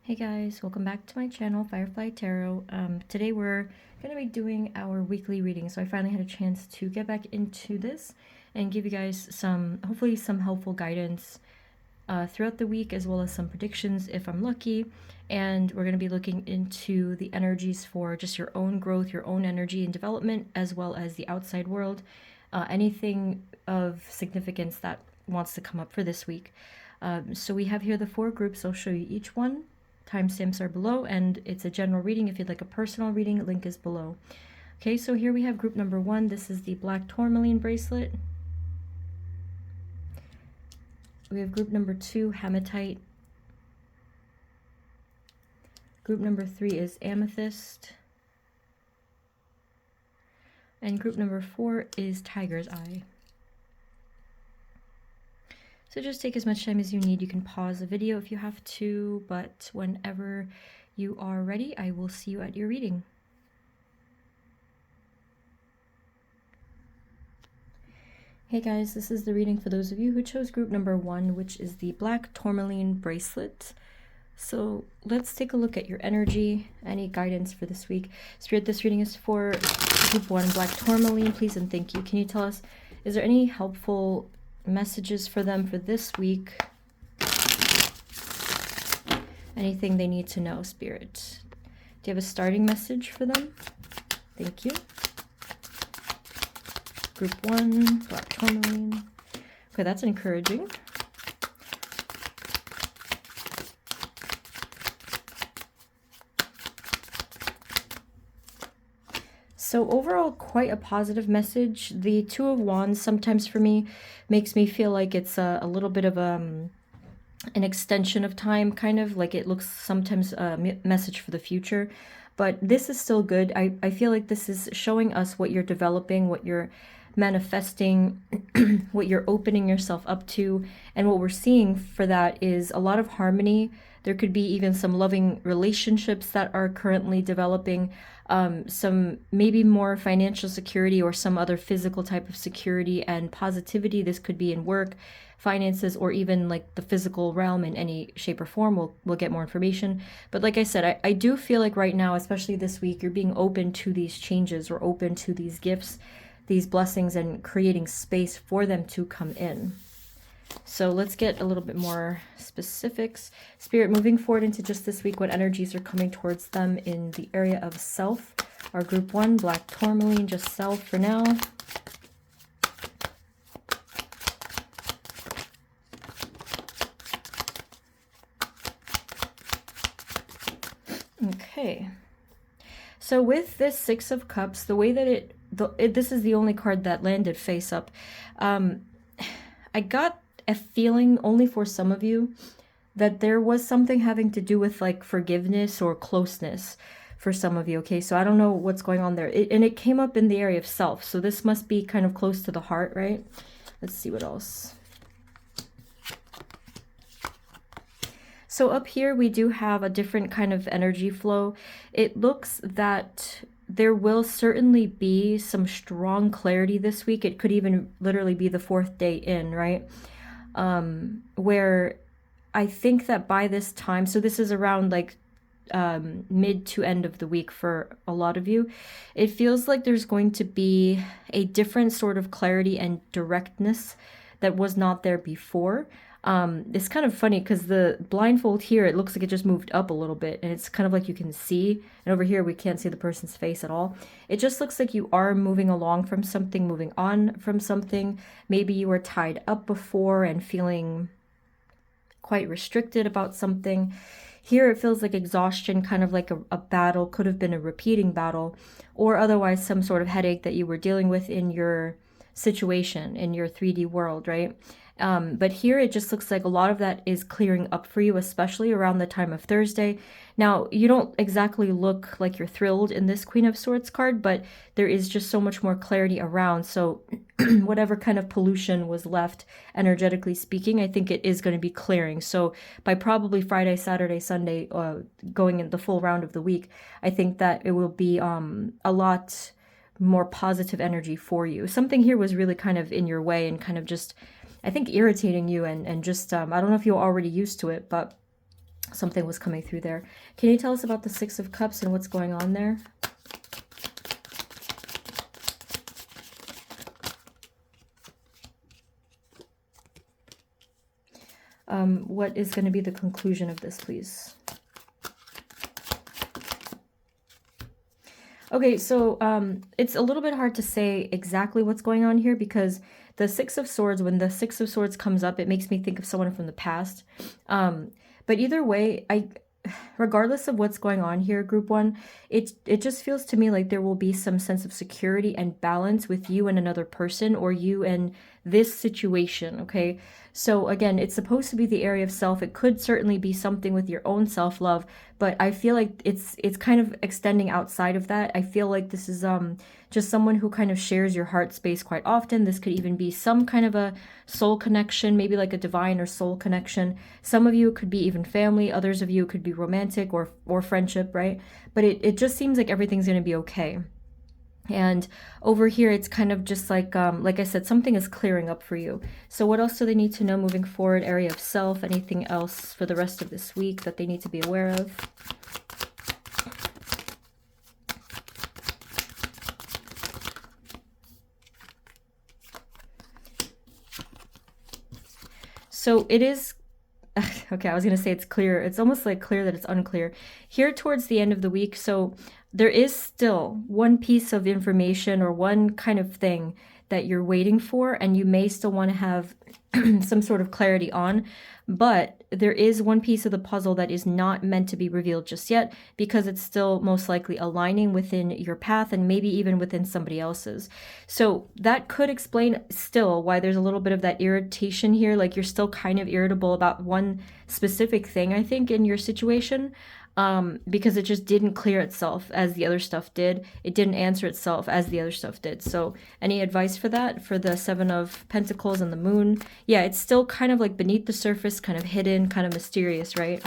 Hey guys, welcome back to my channel, Firefly Tarot. Today we're going to be doing our weekly reading, so I finally had a chance to get back into this and give you guys hopefully some helpful guidance throughout the week, as well as some predictions if I'm lucky. And we're going to be looking into the energies for just your own growth, your own energy and development, as well as the outside world, anything of significance that wants to come up for this week. So we have here the 4 groups. I'll show you each one. Timestamps are below, and it's a general reading. If you'd like a personal reading, link is below. Okay, so here we have group number 1. This is the black tourmaline bracelet. We have group number 2, hematite. Group number 3 is amethyst. And group number 4 is tiger's eye. So just take as much time as you need. You can pause the video if you have to, but whenever you are ready, I will see you at your reading. Hey guys, this is the reading for those of you who chose group number 1, which is the black tourmaline bracelet. So let's take a look at your energy, any guidance for this week. Spirit, this reading is for group 1, black tourmaline, please and thank you. Can you tell us, is there any helpful messages for them for this week? Anything they need to know, Spirit? Do you have a starting message for them? Thank you. Group 1, black tourmaline. Okay, that's encouraging. So overall, quite a positive message. The 2 of Wands sometimes for me makes me feel like it's a little bit of an extension of time, kind of like it looks sometimes a message for the future. But this is still good. I feel like this is showing us what you're developing, what you're manifesting, what you're opening yourself up to. And what we're seeing for that is a lot of harmony. There could be even some loving relationships that are currently developing, some maybe more financial security or some other physical type of security and positivity. This could be in work, finances, or even like the physical realm in any shape or form. We'll get more information. But like I said, I do feel like right now, especially this week, you're being open to these changes or open to these gifts, these blessings, and creating space for them to come in. So let's get a little bit more specifics. Spirit, moving forward into just this week, what energies are coming towards them in the area of self? Our group 1, black tourmaline, just self for now. Okay. So with this 6 of Cups, the way that this is the only card that landed face up. I got a feeling, only for some of you, that there was something having to do with like forgiveness or closeness for some of you. Okay, so I don't know what's going on there. And it came up in the area of self. So this must be kind of close to the heart, right? Let's see what else. So up here, we do have a different kind of energy flow. It looks that there will certainly be some strong clarity this week. It could even literally be the 4th day in, right? Where I think that by this time, so this is around like mid to end of the week for a lot of you, it feels like there's going to be a different sort of clarity and directness that was not there before. It's kind of funny because the blindfold here, it looks like it just moved up a little bit, and it's kind of like you can see, and over here we can't see the person's face at all. It just looks like you are moving along from something, moving on from something. Maybe you were tied up before and feeling quite restricted about something. Here it feels like exhaustion, kind of like a battle, could have been a repeating battle, or otherwise some sort of headache that you were dealing with in your situation, in your 3D world, right? But here it just looks like a lot of that is clearing up for you, especially around the time of Thursday. Now, you don't exactly look like you're thrilled in this Queen of Swords card, but there is just so much more clarity around. So whatever kind of pollution was left, energetically speaking, I think it is going to be clearing. So by probably Friday, Saturday, Sunday, going in the full round of the week, I think that it will be a lot more positive energy for you. Something here was really kind of in your way and kind of just, I think, irritating you and just, I don't know if you're already used to it, but Something was coming through there. Can you tell us about the Six of Cups and what's going on there? What is going to be the conclusion of this, please? Okay, so it's a little bit hard to say exactly what's going on here because the Six of Swords, when the Six of Swords comes up, it makes me think of someone from the past. But either way, regardless of what's going on here, group one, it just feels to me like there will be some sense of security and balance with you and another person, or you and this situation, okay? So again, it's supposed to be the area of self. It could certainly be something with your own self-love, but I feel like it's kind of extending outside of that. I feel like this is just someone who kind of shares your heart space quite often. This could even be some kind of a soul connection, maybe like a divine or soul connection. Some of you could be even family, others of you could be romantic or friendship, right? But it just seems like everything's going to be okay. And over here, it's kind of just like I said, something is clearing up for you. So what else do they need to know moving forward? Area of self, anything else for the rest of this week that they need to be aware of? So it is, okay, I was going to say it's clear. It's almost like clear that it's unclear. Here towards the end of the week, so there is still one piece of information or one kind of thing that you're waiting for, and you may still want to have some sort of clarity on, but there is one piece of the puzzle that is not meant to be revealed just yet because it's still most likely aligning within your path and maybe even within somebody else's. So that could explain still why there's a little bit of that irritation here, like you're still kind of irritable about one specific thing, I think, in your situation. Because it just didn't clear itself as the other stuff did. It didn't answer itself as the other stuff did. So any advice for that, for the Seven of Pentacles and the Moon? Yeah, it's still kind of like beneath the surface, kind of hidden, kind of mysterious, right?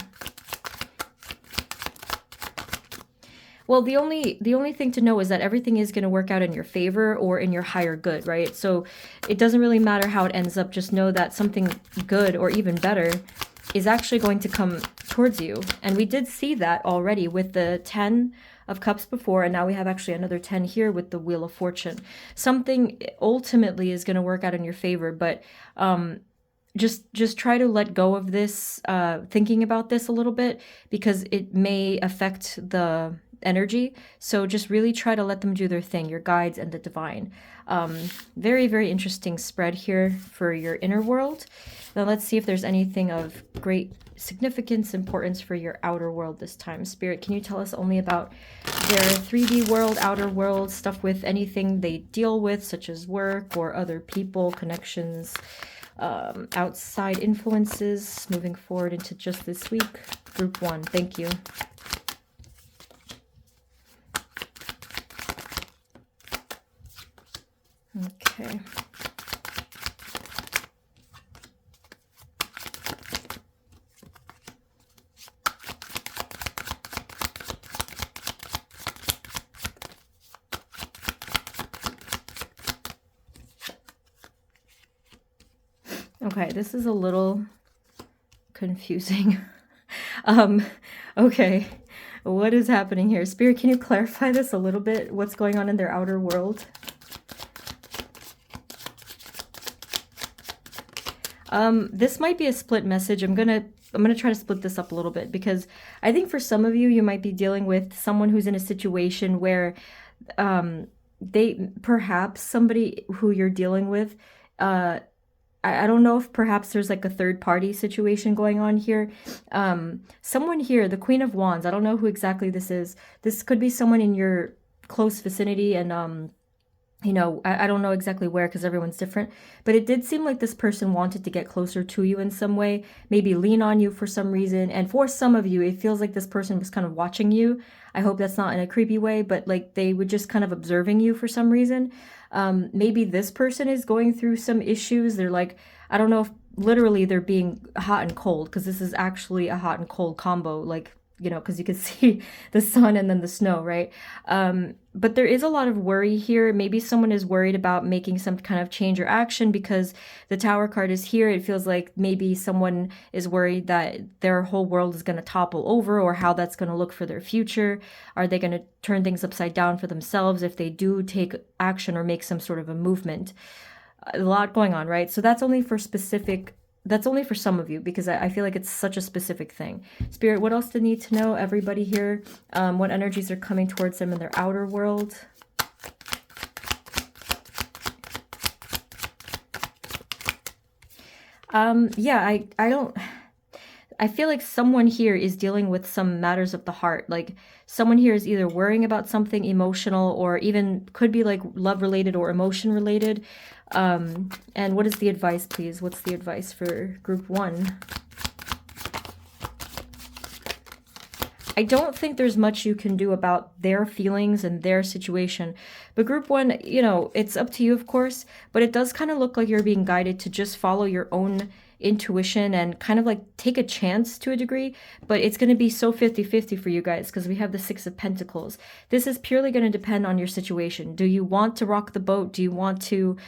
Well, the only thing to know is that everything is going to work out in your favor or in your higher good, right? So it doesn't really matter how it ends up. Just know that something good or even better is actually going to come towards you. And we did see that already with the 10 of Cups before, and now we have actually another 10 here with the Wheel of Fortune. Something ultimately is going to work out in your favor, but just try to let go of this, thinking about this a little bit, because it may affect the energy. So just really try to let them do their thing, your guides and the divine. Very, very interesting spread here for your inner world. Now let's see if there's anything of great significance, importance for your outer world this time. Spirit, can you tell us only about their 3D world, outer world, stuff with anything they deal with, such as work or other people, connections, outside influences, moving forward into just this week? Group 1, thank you. Okay. Okay, this is a little confusing. Okay, what is happening here? Spirit, can you clarify this a little bit? What's going on in their outer world? This might be a split message. I'm gonna try to split this up a little bit, because I think for some of you, you might be dealing with someone who's in a situation where perhaps somebody who you're dealing with, I don't know if perhaps there's like a third party situation going on here. Someone here, the Queen of Wands, I don't know who exactly this is. This could be someone in your close vicinity, and you know, I don't know exactly where because everyone's different, but it did seem like this person wanted to get closer to you in some way, maybe lean on you for some reason. And for some of you, it feels like this person was kind of watching you. I hope that's not in a creepy way, but like they were just kind of observing you for some reason. Maybe this person is going through some issues. They're like, I don't know if literally they're being hot and cold, because this is actually a hot and cold combo. Like you know, because you can see the sun and then the snow, right? But there is a lot of worry here. Maybe someone is worried about making some kind of change or action because the Tower card is here. It feels like maybe someone is worried that their whole world is going to topple over, or how that's going to look for their future. Are they going to turn things upside down for themselves if they do take action or make some sort of a movement? A lot going on, right? So that's only for some of you, because I feel like it's such a specific thing. Spirit, what else do they need to know? Everybody here, what energies are coming towards them in their outer world? Yeah, I feel like someone here is dealing with some matters of the heart. Like someone here is either worrying about something emotional, or even could be like love related or emotion related. And what is the advice, please? What's the advice for group 1? I don't think there's much you can do about their feelings and their situation. But group 1, you know, it's up to you, of course, but it does kind of look like you're being guided to just follow your own intuition and kind of like take a chance to a degree, but it's going to be so 50-50 for you guys because we have the 6 of Pentacles. This is purely going to depend on your situation. Do you want to rock the boat? Do you want to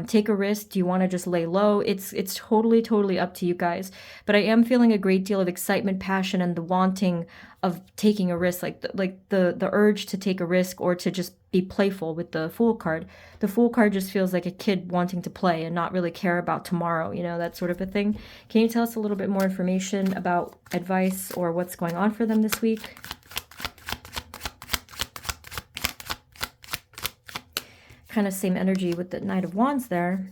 take a risk? Do you want to just lay low? It's totally up to you guys. But I am feeling a great deal of excitement, passion, and the wanting of taking a risk, like the urge to take a risk or to just be playful with the Fool card. The Fool card just feels like a kid wanting to play and not really care about tomorrow, you know, that sort of a thing. Can you tell us a little bit more information about advice or what's going on for them this week? Kind of same energy with the Knight of Wands there.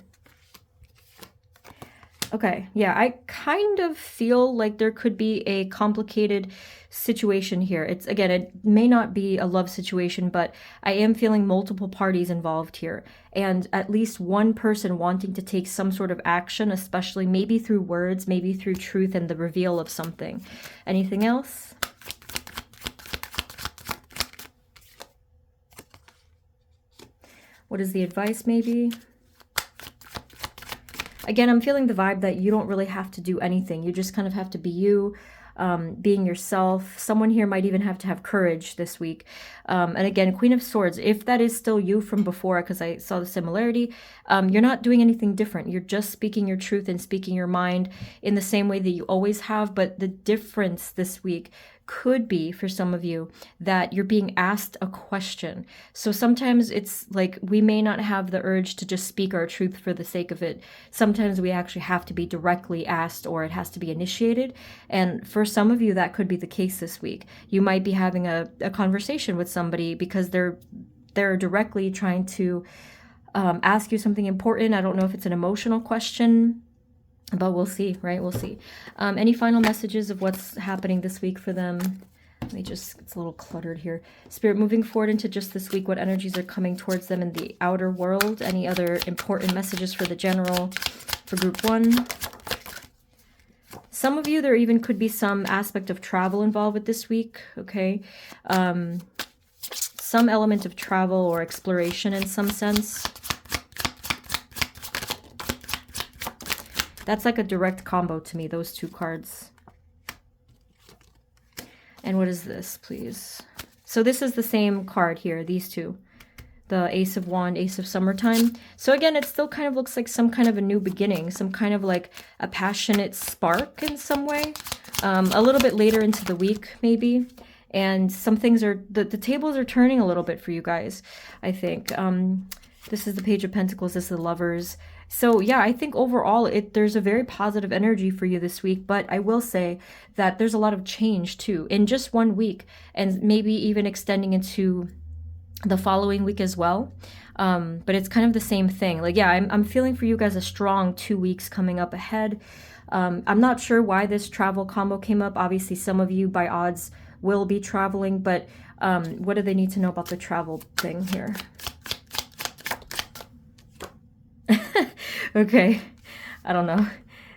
Okay, yeah, I kind of feel like there could be a complicated situation here. It's, again, it may not be a love situation, but I am feeling multiple parties involved here, and at least one person wanting to take some sort of action, especially maybe through words, maybe through truth and the reveal of something. Anything else? What is the advice, maybe? Again, I'm feeling the vibe that you don't really have to do anything. You just kind of have to be you, being yourself. Someone here might even have to have courage this week. And again, Queen of Swords, if that is still you from before, because I saw the similarity, you're not doing anything different. You're just speaking your truth and speaking your mind in the same way that you always have. But the difference this week could be, for some of you, that you're being asked a question. So sometimes it's like we may not have the urge to just speak our truth for the sake of it. Sometimes we actually have to be directly asked, or it has to be initiated. And for some of you, that could be the case this week. You might be having a conversation with somebody because they're directly trying to ask you something important. I don't know if it's an emotional question, but we'll see, right? We'll see. Any final messages of what's happening this week for them? Let me just, it's a little cluttered here. Spirit, moving forward into just this week, what energies are coming towards them in the outer world? Any other important messages for the general, for group 1? Some of you, there even could be some aspect of travel involved with this week, okay? Some element of travel or exploration in some sense. That's like a direct combo to me, those 2 cards. And what is this, please? So this is the same card here, these 2. The Ace of Wands, Ace of Summertime. So again, it still kind of looks like some kind of a new beginning, some kind of like a passionate spark in some way. A little bit later into the week, maybe. And some things are, the tables are turning a little bit for you guys, I think. This is the Page of Pentacles, this is the Lovers. So yeah, I think overall there's a very positive energy for you this week, but I will say that there's a lot of change too in just 1 week, and maybe even extending into the following week as well. But it's kind of the same thing. Like, yeah, I'm feeling for you guys a strong 2 weeks coming up ahead. I'm not sure why this travel combo came up. Obviously, some of you by odds will be traveling, but what do they need to know about the travel thing here? Okay, I don't know.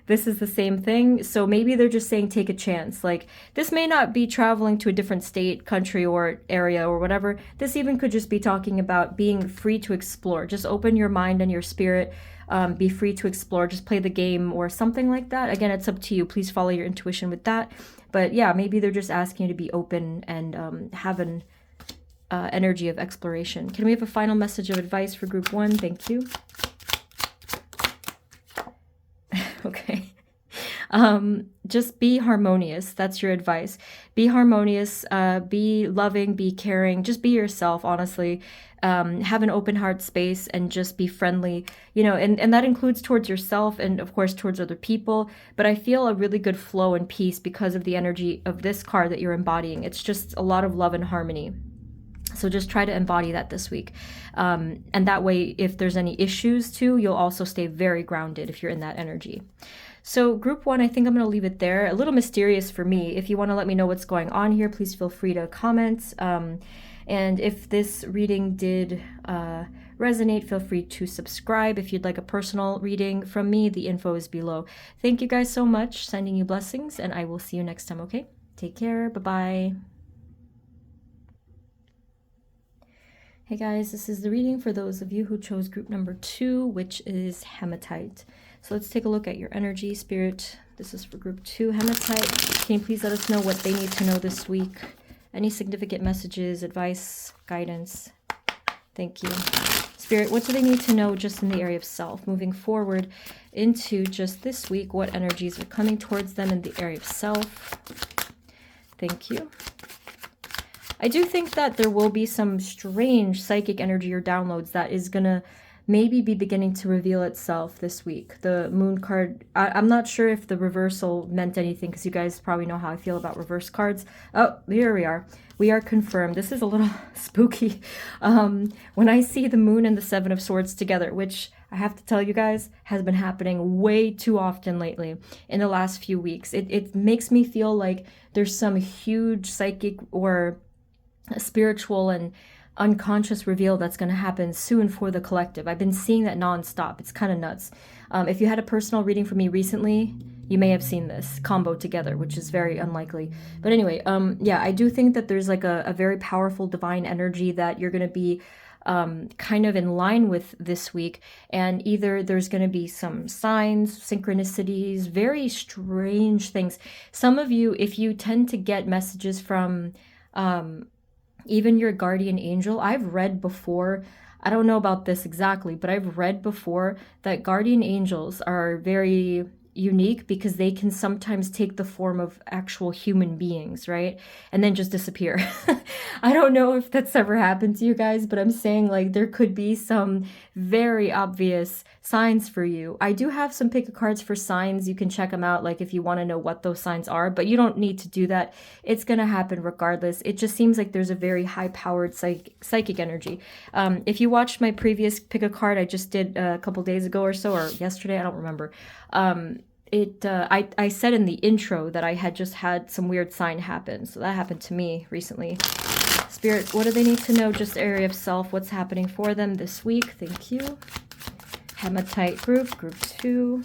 This is the same thing. So maybe they're just saying take a chance. Like, this may not be traveling to a different state, country, or area or whatever. This even could just be talking about being free to explore. Just open your mind and your spirit. be free to explore, just play the game or something like that. Again, it's up to you. Please follow your intuition with that. But yeah, maybe they're just asking you to be open and have an energy of exploration. Can we have a final message of advice for group 1? Thank you. Okay. Just be harmonious. That's your advice. Be harmonious, be loving, be caring, just be yourself, honestly. Have an open heart space and just be friendly, you know, and that includes towards yourself and of course towards other people. But I feel a really good flow and peace because of the energy of this card that you're embodying. It's just a lot of love and harmony. So just try to embody that this week. And that way, if there's any issues too, you'll also stay very grounded if you're in that energy. So group 1, I think I'm going to leave it there. A little mysterious for me. If you want to let me know what's going on here, please feel free to comment. And if this reading did resonate, feel free to subscribe. If you'd like a personal reading from me, the info is below. Thank you guys so much. Sending you blessings, and I will see you next time, okay? Take care. Bye-bye. Hey guys, this is the reading for those of you who chose group number 2, which is hematite. So let's take a look at your energy, Spirit. This is for group 2, hematite. Can you please let us know what they need to know this week? Any significant messages, advice, guidance? Thank you. Spirit, what do they need to know just in the area of self? Moving forward into just this week, what energies are coming towards them in the area of self? Thank you. I do think that there will be some strange psychic energy or downloads that is going to maybe be beginning to reveal itself this week. The moon card, I'm not sure if the reversal meant anything because you guys probably know how I feel about reverse cards. Oh, here we are. We are confirmed. This is a little spooky. When I see the moon and the 7 of swords together, which I have to tell you guys has been happening way too often lately in the last few weeks. It makes me feel like there's some huge psychic or spiritual and unconscious reveal that's going to happen soon for the collective. I've been seeing that nonstop. It's kind of nuts. If you had a personal reading from me recently, you may have seen this combo together, which is very unlikely. But anyway, yeah, I do think that there's like a very powerful divine energy that you're going to be kind of in line with this week. And either there's going to be some signs, synchronicities, very strange things. Some of you, if you tend to get messages from even your guardian angel, I've read before, I don't know about this exactly, but I've read before that guardian angels are very unique because they can sometimes take the form of actual human beings, right? And then just disappear. I don't know if that's ever happened to you guys, but I'm saying like there could be some very obvious signs for you. I do have some pick a cards for signs. You can check them out like if you want to know what those signs are, but you don't need to do that. It's going to happen regardless. It just seems like there's a very high-powered psychic energy. If you watched my previous pick a card I just did a couple days ago or so, or yesterday, I don't remember. I said in the intro that I had just had some weird sign happen. So that happened to me recently. Spirit, what do they need to know? Just area of self. What's happening for them this week? Thank you. Hematite group 2.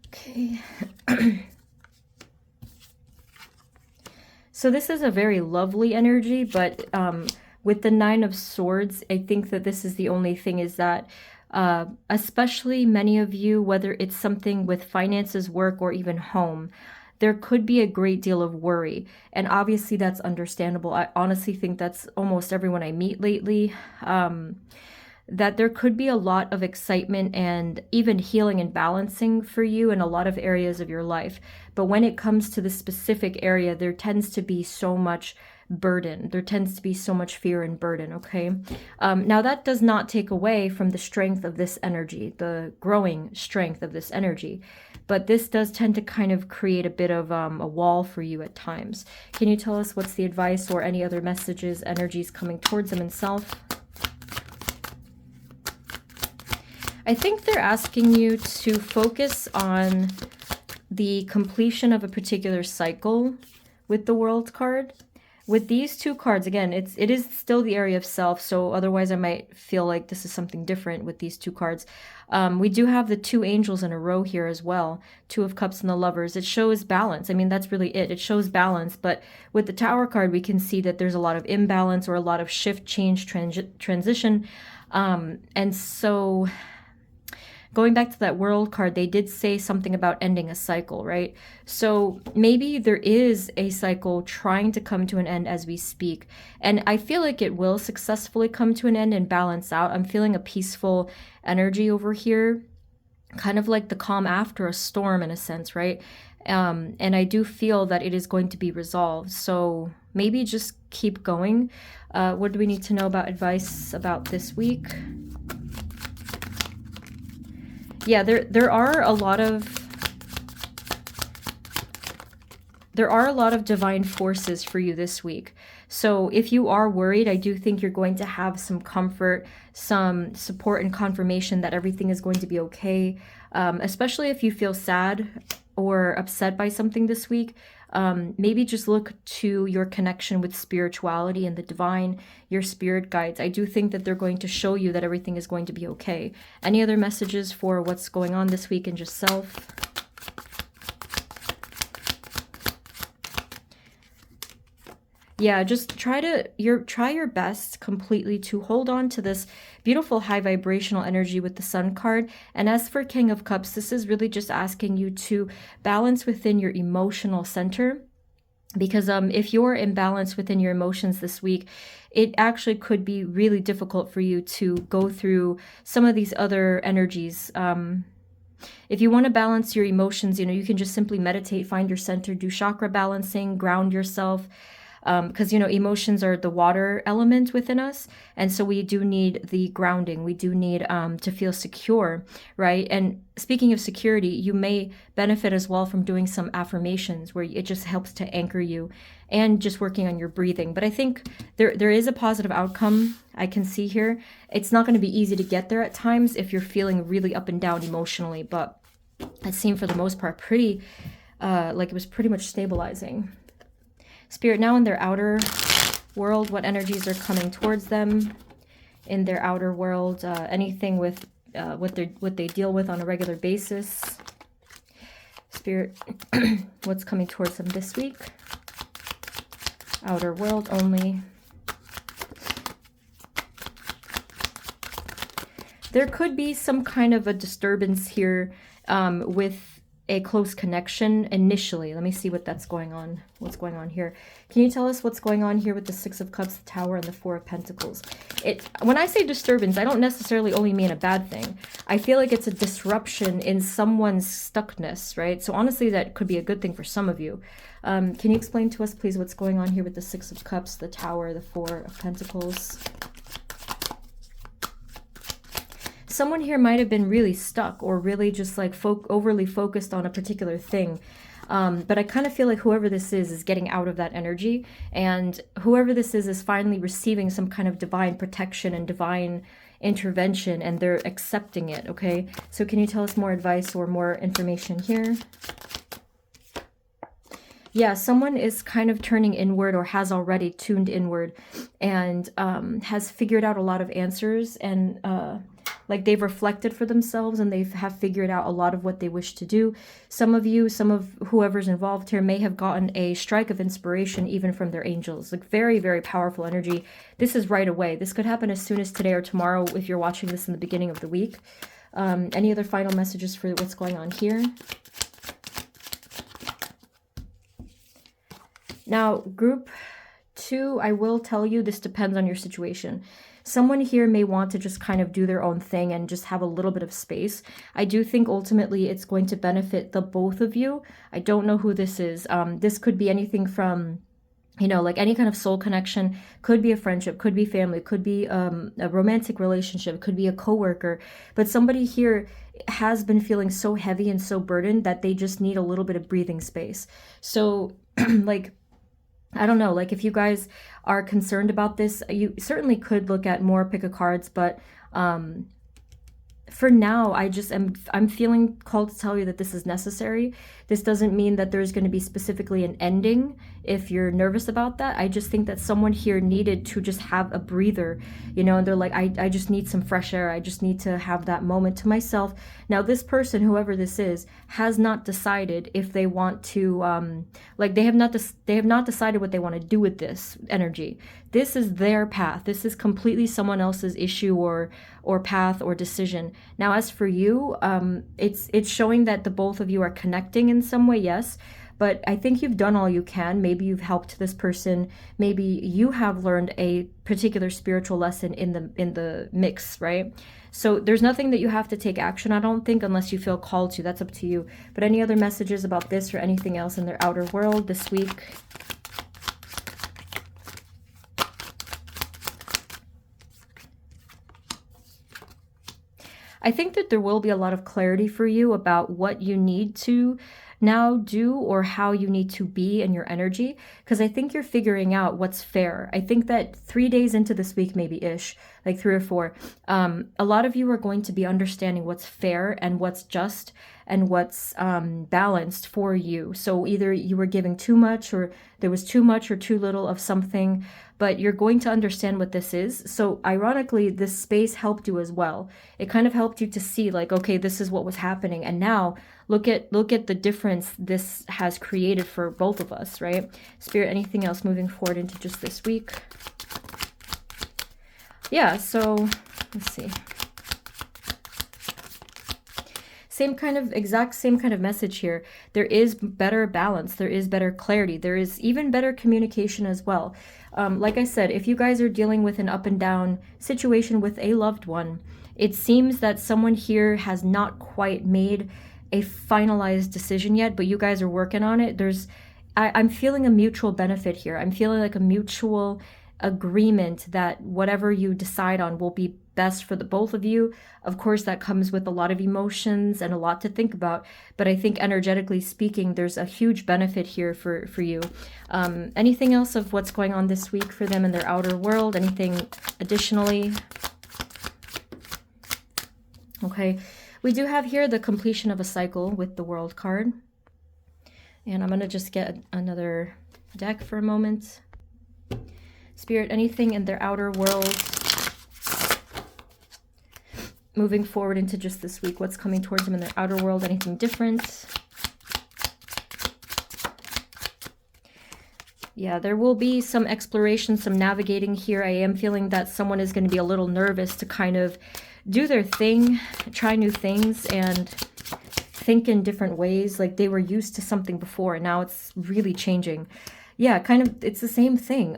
Okay. So this is a very lovely energy, but with the 9 of swords, I think that this is the only thing is that especially many of you, whether it's something with finances, work, or even home, there could be a great deal of worry. And obviously that's understandable. I honestly think that's almost everyone I meet lately. That there could be a lot of excitement and even healing and balancing for you in a lot of areas of your life. But when it comes to the specific area, there tends to be so much burden. There tends to be so much fear and burden, okay? Now that does not take away from the strength of this energy, the growing strength of this energy. But this does tend to kind of create a bit of a wall for you at times. Can you tell us what's the advice or any other messages, energies coming towards them in self? I think they're asking you to focus on the completion of a particular cycle with the World card. With these two cards, again, it is still the area of self, so otherwise I might feel like this is something different with these two cards. We do have the two angels in a row here as well, Two of Cups and the Lovers. It shows balance. I mean, that's really it. It shows balance, but with the Tower card, we can see that there's a lot of imbalance or a lot of shift, change, transition. And so going back to that World card, they did say something about ending a cycle, right? So maybe there is a cycle trying to come to an end as we speak. And I feel like it will successfully come to an end and balance out. I'm feeling a peaceful energy over here, kind of like the calm after a storm in a sense, right? And I do feel that it is going to be resolved. So maybe just keep going. What do we need to know about advice about this week? Yeah, there are a lot of divine forces for you this week. So if you are worried, I do think you're going to have some comfort, some support and confirmation that everything is going to be okay. Especially if you feel sad or upset by something this week. Maybe just look to your connection with spirituality and the divine, your spirit guides. I do think that they're going to show you that everything is going to be okay. Any other messages for what's going on this week in just self? Yeah, just try your best completely to hold on to this beautiful high vibrational energy with the Sun card. And as for King of Cups, this is really just asking you to balance within your emotional center. Because if you're imbalanced within your emotions this week, it actually could be really difficult for you to go through some of these other energies. If you want to balance your emotions, you can just simply meditate, find your center, do chakra balancing, ground yourself. Because, emotions are the water element within us. And so we do need the grounding. We do need to feel secure, right? And speaking of security, you may benefit as well from doing some affirmations where it just helps to anchor you and just working on your breathing. But I think there is a positive outcome I can see here. It's not going to be easy to get there at times if you're feeling really up and down emotionally, but it seemed for the most part pretty, like it was pretty much stabilizing. Spirit, now in their outer world, what energies are coming towards them in their outer world? Anything with what they deal with on a regular basis. Spirit, what's coming towards them this week? Outer world only. There could be some kind of a disturbance here with a close connection initially. Let me see what's going on here. Can you tell us what's going on here with the Six of Cups, the Tower, and the Four of Pentacles? When I say disturbance, I don't necessarily only mean a bad thing. I feel like it's a disruption in someone's stuckness, right? So honestly, that could be a good thing for some of you. Can you explain to us, please, what's going on here with the Six of Cups, the Tower, the Four of Pentacles? Someone here might have been really stuck or really just like overly focused on a particular thing. But I kind of feel like whoever this is getting out of that energy, and whoever this is finally receiving some kind of divine protection and divine intervention, and they're accepting it, okay? So can you tell us more advice or more information here? Yeah, someone is kind of turning inward or has already tuned inward and has figured out a lot of answers, and like they've reflected for themselves and they have figured out a lot of what they wish to do. Some of you, some of whoever's involved here may have gotten a strike of inspiration even from their angels. Like very, very powerful energy. This is right away. This could happen as soon as today or tomorrow if you're watching this in the beginning of the week. Any other final messages for what's going on here? Now, group 2, I will tell you this depends on your situation. Someone here may want to just kind of do their own thing and just have a little bit of space. I do think ultimately it's going to benefit the both of you. I don't know who this is. This could be anything from, like any kind of soul connection, could be a friendship, could be family, could be a romantic relationship, could be a coworker. But somebody here has been feeling so heavy and so burdened that they just need a little bit of breathing space. So like, I don't know, like if you guys are concerned about this, you certainly could look at more pick of cards, but for now, I'm feeling called to tell you that this is necessary. This doesn't mean that there's going to be specifically an ending if you're nervous about that. I just think that someone here needed to just have a breather, you know, and they're like, I just need some fresh air. I just need to have that moment to myself. Now, this person, whoever this is, has not decided if they want to, like they have not decided what they want to do with this energy. This is their path. This is completely someone else's issue or path or decision. Now, as for you, it's showing that the both of you are connecting in some way, yes. But I think you've done all you can. Maybe you've helped this person. Maybe you have learned a particular spiritual lesson in the mix, right? So there's nothing that you have to take action, I don't think, unless you feel called to. That's up to you. But any other messages about this or anything else in their outer world this week? I think that there will be a lot of clarity for you about what you need to now do or how you need to be in your energy, because I think you're figuring out what's fair. I think that 3 days into this week, maybe ish, like 3 or 4, a lot of you are going to be understanding what's fair and what's just and what's balanced for you. So either you were giving too much, or there was too much or too little of something, but you're going to understand what this is. So ironically, this space helped you as well. It kind of helped you to see like, okay, this is what was happening. And now look at the difference this has created for both of us, right? Spirit, anything else moving forward into just this week? Yeah, so let's see. Exact same kind of message here. There is better balance. There is better clarity. There is even better communication as well. Like I said, if you guys are dealing with an up and down situation with a loved one, it seems that someone here has not quite made a finalized decision yet, but you guys are working on it. I'm feeling a mutual benefit here. I'm feeling like a mutual agreement that whatever you decide on will be best for the both of you. Of course, that comes with a lot of emotions and a lot to think about, but I think energetically speaking, there's a huge benefit here for you. Anything else of what's going on this week for them in their outer world? Anything additionally? Okay, we do have here the completion of a cycle with the World card. And I'm going to just get another deck for a moment. Spirit, anything in their outer world moving forward into just this week? What's coming towards them in their outer world? Anything different? Yeah, there will be some exploration, some navigating here. I am feeling that someone is going to be a little nervous to kind of do their thing, try new things, and think in different ways. Like they were used to something before, and now it's really changing. Yeah, kind of, it's the same thing.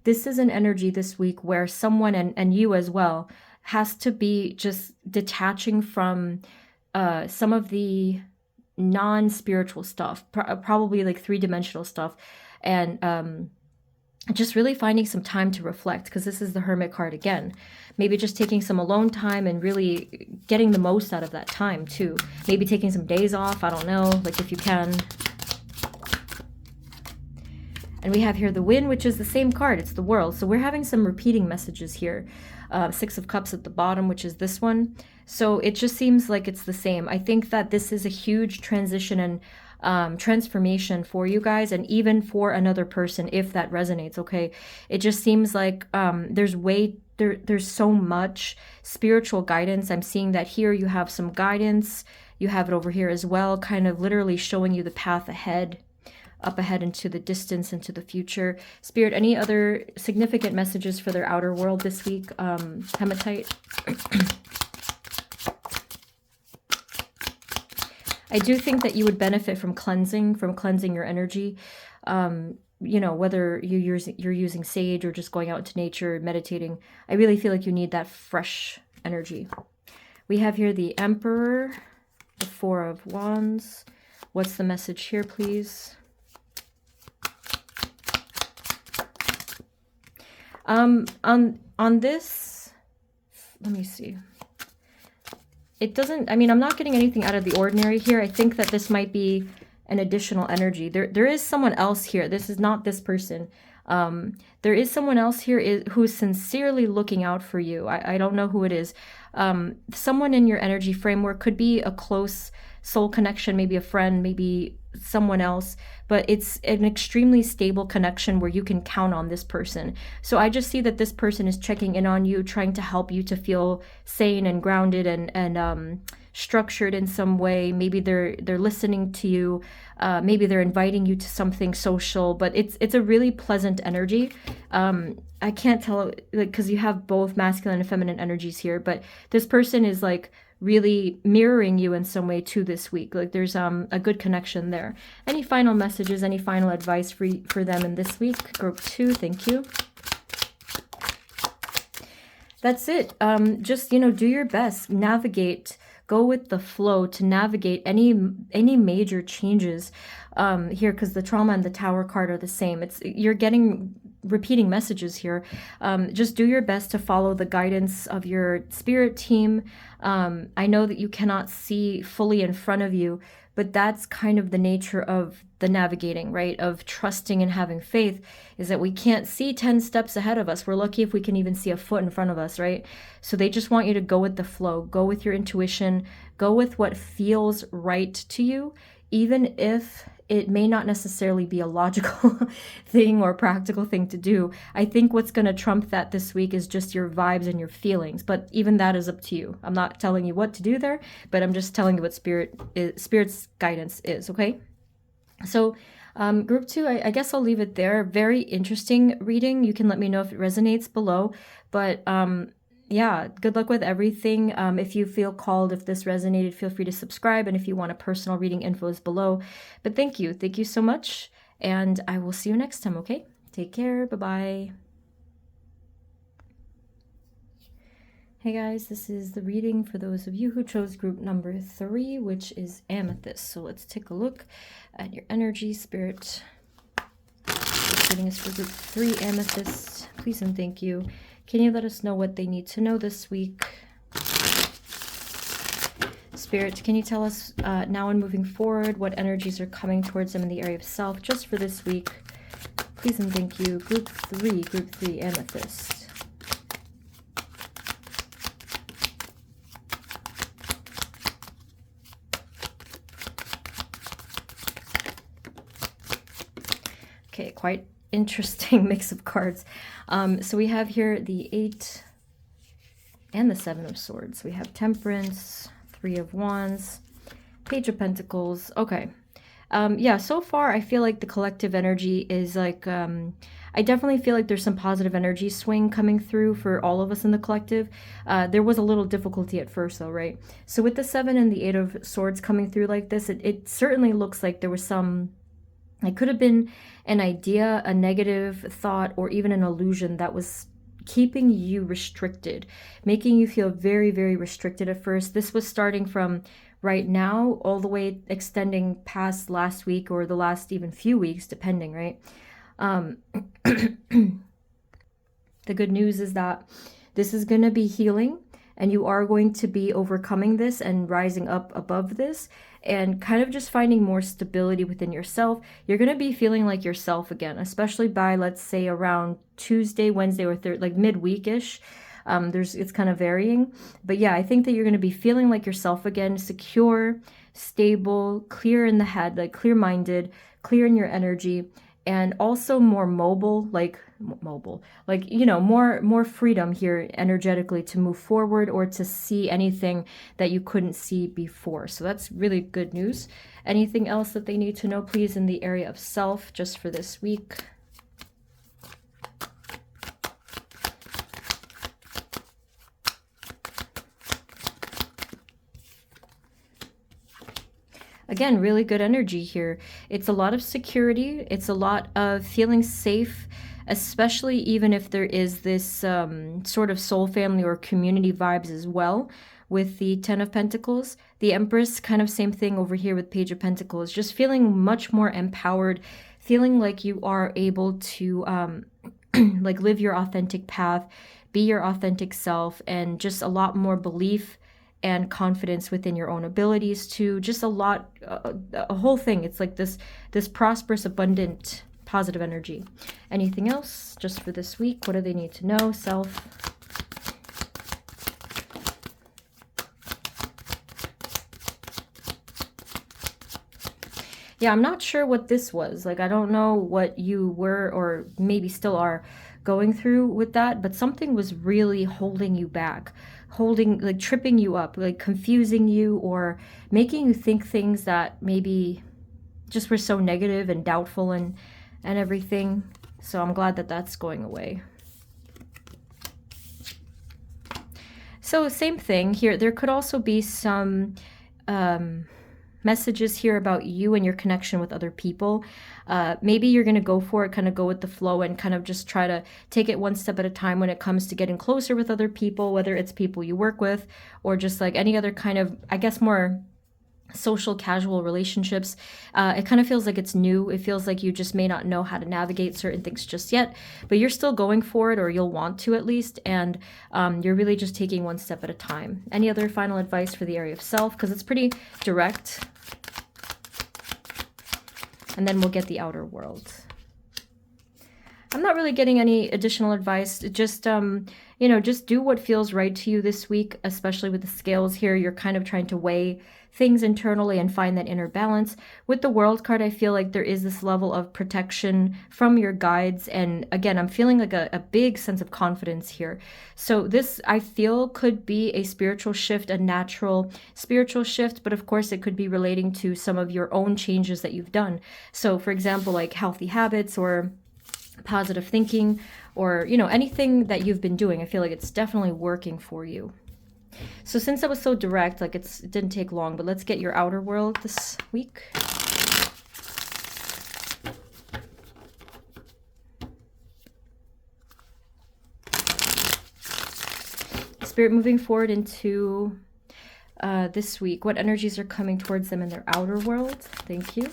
This is an energy this week where someone, and you as well, has to be just detaching from some of the non-spiritual stuff, probably like three-dimensional stuff, and just really finding some time to reflect, because this is the Hermit card again. Maybe just taking some alone time and really getting the most out of that time too. Maybe taking some days off, I don't know, like if you can. And we have here the Wind, which is the same card. It's the World. So we're having some repeating messages here. 6 of Cups at the bottom, which is this one. So it just seems like it's the same. I think that this is a huge transition and transformation for you guys, and even for another person, if that resonates, okay? It just seems like there's so much spiritual guidance. I'm seeing that here you have some guidance. You have it over here as well, kind of literally showing you the path ahead. Up ahead into the distance, into the future. Spirit, any other significant messages for their outer world this week? Hematite. I do think that you would benefit from cleansing your energy. You know, whether you're using sage or just going out into nature, meditating. I really feel like you need that fresh energy. We have here the Emperor, the 4 of Wands. What's the message here, please? On this, let me see. It doesn't, I mean, I'm not getting anything out of the ordinary here. I think that this might be an additional energy. There is someone else here. This is not this person. There is someone else here who's sincerely looking out for you. I don't know who it is. Someone in your energy framework, could be a close soul connection, maybe a friend, maybe someone else, but it's an extremely stable connection where you can count on this person. So I just see that this person is checking in on you, trying to help you to feel sane and grounded and structured in some way. Maybe they're listening to you. Maybe they're inviting you to something social, but it's a really pleasant energy. I can't tell, like, because you have both masculine and feminine energies here, but this person is like really mirroring you in some way too this week. Like there's a good connection there. Any final messages, any final advice for them in this week? Group 2, thank you. That's it. Just, do your best, navigate, go with the flow to navigate any major changes here, because the trauma and the Tower card are the same. You're getting repeating messages here. Just do your best to follow the guidance of your spirit team. I know that you cannot see fully in front of you, but that's kind of the nature of the navigating, right? Of trusting and having faith, is that we can't see 10 steps ahead of us. We're lucky if we can even see a foot in front of us, right? So they just want you to go with the flow, go with your intuition, go with what feels right to you, even if it may not necessarily be a logical thing or practical thing to do. I think what's going to trump that this week is just your vibes and your feelings. But even that is up to you. I'm not telling you what to do there, but I'm just telling you what Spirit's guidance is, okay? So group 2, I guess I'll leave it there. Very interesting reading. You can let me know if it resonates below. But yeah, good luck with everything. If you feel called, if this resonated, feel free to subscribe. And if you want a personal reading, info is below. But thank you. Thank you so much. And I will see you next time, okay? Take care. Bye-bye. Hey guys, this is the reading for those of you who chose group number 3, which is Amethyst. So let's take a look at your energy, Spirit. This reading is for group 3, Amethyst. Please and thank you. Can you let us know what they need to know this week? Spirit, can you tell us now and moving forward what energies are coming towards them in the area of self just for this week? Please and thank you. Group 3, Amethyst. Okay, quite interesting mix of cards. So we have here the 8 and the 7 of Swords. We have Temperance, 3 of Wands, Page of Pentacles. Okay. Yeah, so far I feel like the collective energy is like, I definitely feel like there's some positive energy swing coming through for all of us in the collective. There was a little difficulty at first though, right? So with the 7 and the 8 of Swords coming through like this, it certainly looks like there was some, it could have been an idea, a negative thought, or even an illusion that was keeping you restricted, making you feel very, very restricted at first. This was starting from right now all the way extending past last week or the last even few weeks, depending, right? The good news is that this is going to be healing, and you are going to be overcoming this and rising up above this and kind of just finding more stability within yourself. You're going to be feeling like yourself again, especially by, let's say, around Tuesday, Wednesday, or like midweek-ish. It's kind of varying. But yeah, I think that you're going to be feeling like yourself again, secure, stable, clear in the head, like clear-minded, clear in your energy, and also more mobile, like more freedom here energetically to move forward or to see anything that you couldn't see before. So that's really good news. Anything else that they need to know, please, in the area of self, just for this week? Again, really good energy here. It's a lot of security. It's a lot of feeling safe, especially even if there is this sort of soul family or community vibes as well with the 10 of Pentacles. The Empress, kind of same thing over here with Page of Pentacles. Just feeling much more empowered, feeling like you are able to like live your authentic path, be your authentic self, and just a lot more belief and confidence within your own abilities, to just a whole thing. It's like this prosperous, abundant positive energy. Anything else just for this week? What do they need to know? Self. Yeah, I'm not sure what this was. Like, I don't know what you were or maybe still are going through with that, but something was really holding you back, holding, like tripping you up, like confusing you or making you think things that maybe just were so negative and doubtful and everything. So I'm glad that that's going away. So same thing here. There could also be some messages here about you and your connection with other people. Maybe you're going to go for it, kind of go with the flow and kind of just try to take it one step at a time when it comes to getting closer with other people, whether it's people you work with or just like any other kind of, I guess, more social casual relationships. It kind of feels like it's new. It feels like you just may not know how to navigate certain things just yet, but you're still going for it, or you'll want to at least, and you're really just taking one step at a time. Any other final advice for the area of self? Because it's pretty direct. And then we'll get the outer world. I'm not really getting any additional advice. Just, you know, just do what feels right to you this week, especially with the scales here. You're kind of trying to weigh things internally and find that inner balance. With the World card, I feel like there is this level of protection from your guides. And again, I'm feeling like a big sense of confidence here. So this, I feel, could be a spiritual shift, a natural spiritual shift, but of course it could be relating to some of your own changes that you've done. So for example, like healthy habits or positive thinking, or, you know, anything that you've been doing. I feel like it's definitely working for you. So since that was so direct, like it didn't take long, but let's get your outer world this week. Spirit moving forward into this week. What energies are coming towards them in their outer world? Thank you.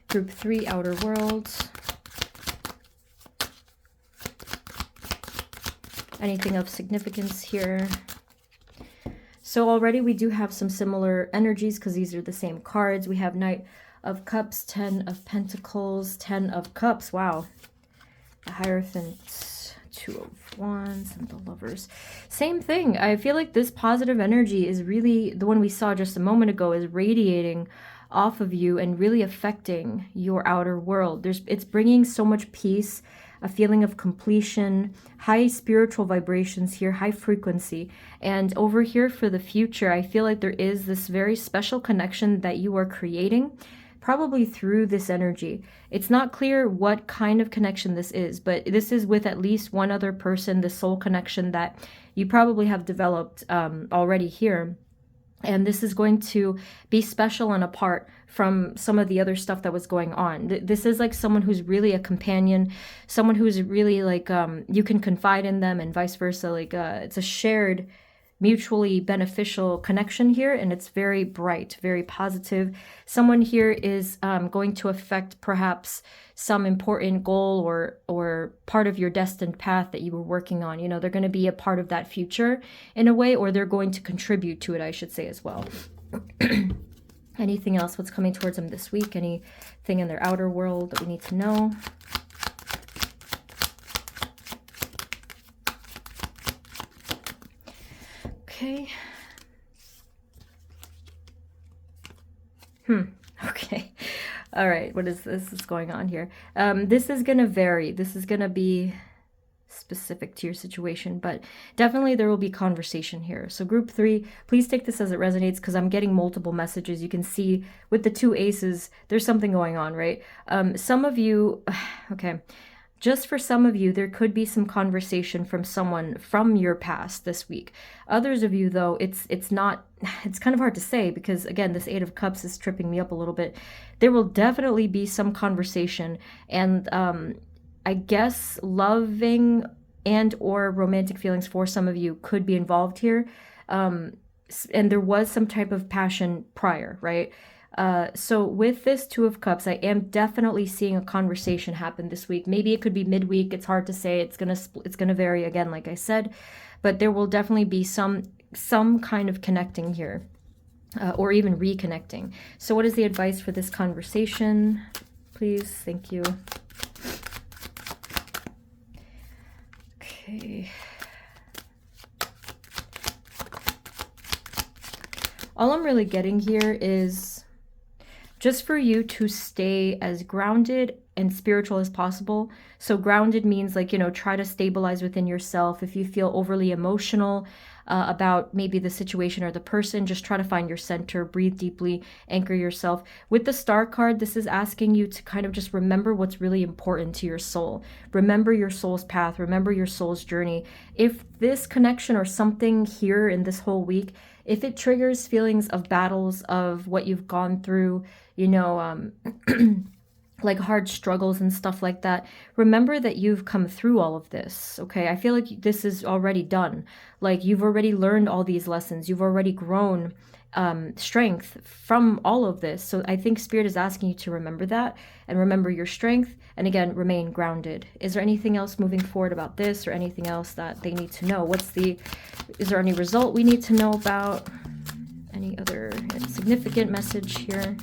Group 3, outer world. Anything of significance here? So already we do have some similar energies because these are the same cards. We have Knight of Cups, 10 of Pentacles, 10 of Cups. Wow. The Hierophant, 2 of Wands, and the Lovers. Same thing. I feel like this positive energy is really, the one we saw just a moment ago, is radiating off of you and really affecting your outer world. It's bringing so much peace, a feeling of completion, high spiritual vibrations here, high frequency. And over here for the future, I feel like there is this very special connection that you are creating, probably through this energy. It's not clear what kind of connection this is, but this is with at least one other person, the soul connection that you probably have developed already here. And this is going to be special and apart from some of the other stuff that was going on. This is like someone who's really a companion, someone who's really like, you can confide in them and vice versa. Like it's a shared, mutually beneficial connection here. And it's very bright, very positive. Someone here is going to affect perhaps some important goal or part of your destined path that you were working on. You know, they're going to be a part of that future in a way, or they're going to contribute to it, I should say, as well. Anything else? What's coming towards them this week? Anything in their outer world that we need to know? Okay. Okay. All right. What is this? What's going on here? This is going to vary. This is going to be specific to your situation, but definitely there will be conversation here. So group 3, please take this as it resonates, because I'm getting multiple messages. You can see with the 2 aces, there's something going on, right? Some of you, okay, just for some of you, there could be some conversation from someone from your past this week. Others of you, though, it's not, it's kind of hard to say, because again, this 8 of Cups is tripping me up a little bit. There will definitely be some conversation, and I guess loving and or romantic feelings for some of you could be involved here. And there was some type of passion prior, right? So with this 2 of Cups, I am definitely seeing a conversation happen this week. Maybe it could be midweek. It's hard to say. It's gonna vary again, like I said. but there will definitely be some kind of connecting here, or even reconnecting. So what is the advice for this conversation, please? Thank you. Okay. All I'm really getting here is just for you to stay as grounded and spiritual as possible. So grounded means, like, you know, try to stabilize within yourself. If you feel overly emotional about maybe the situation or the person, just try to find your center, breathe deeply, anchor yourself. With the Star card, this is asking you to kind of just remember what's really important to your soul. Remember your soul's path, remember your soul's journey. If this connection or something here in this whole week, if it triggers feelings of battles, of what you've gone through, you know, like hard struggles and stuff like that, remember that you've come through all of this, okay? I feel like this is already done. Like, you've already learned all these lessons. You've already grown strength from all of this. So I think Spirit is asking you to remember that and remember your strength. And again, remain grounded. Is there anything else moving forward about this, or anything else that they need to know? Is there any result we need to know about? Any other significant message here?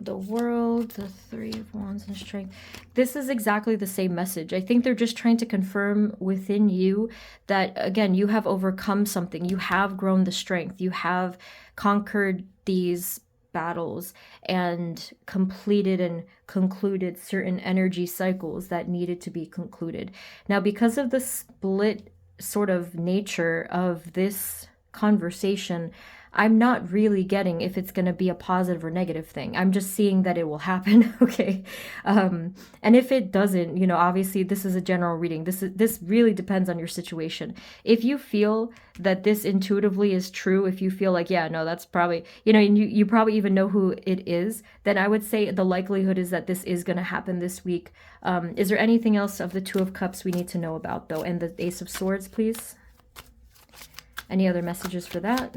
The World, the Three of Wands, and Strength. This is exactly the same message. I think they're just trying to confirm within you that, again, you have overcome something. You have grown the strength. You have conquered these battles and completed and concluded certain energy cycles that needed to be concluded. Now, because of the split sort of nature of this conversation, I'm not really getting if it's going to be a positive or negative thing. I'm just seeing that it will happen, okay? And if it doesn't, you know, obviously this is a general reading. This really depends on your situation. If you feel that this intuitively is true, if you feel like, yeah, no, that's probably, you know, and you probably even know who it is, then I would say the likelihood is that this is going to happen this week. Is there anything else of the Two of Cups we need to know about, though? And the Ace of Swords, please. Any other messages for that?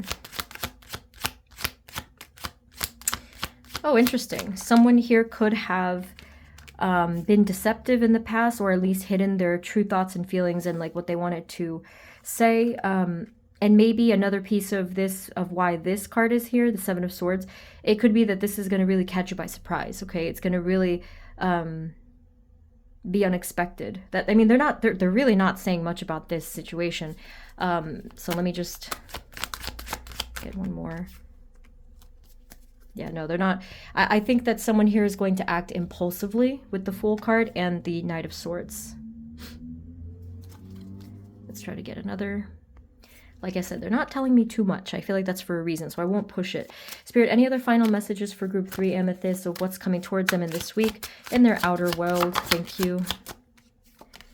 Oh, interesting. Someone here could have been deceptive in the past, or at least hidden their true thoughts and feelings and like what they wanted to say. And maybe another piece of this, of why this card is here, the Seven of Swords, it could be that this is going to really catch you by surprise, okay? It's going to really be unexpected. That, I mean, they're really not saying much about this situation. So let me just get one more. Yeah, no, they're not. I think that someone here is going to act impulsively with the Fool card and the Knight of Swords. Let's try to get another. Like I said, they're not telling me too much. I feel like that's for a reason, so I won't push it. Spirit, any other final messages for Group 3 Amethyst of what's coming towards them in this week in their outer world? Thank you.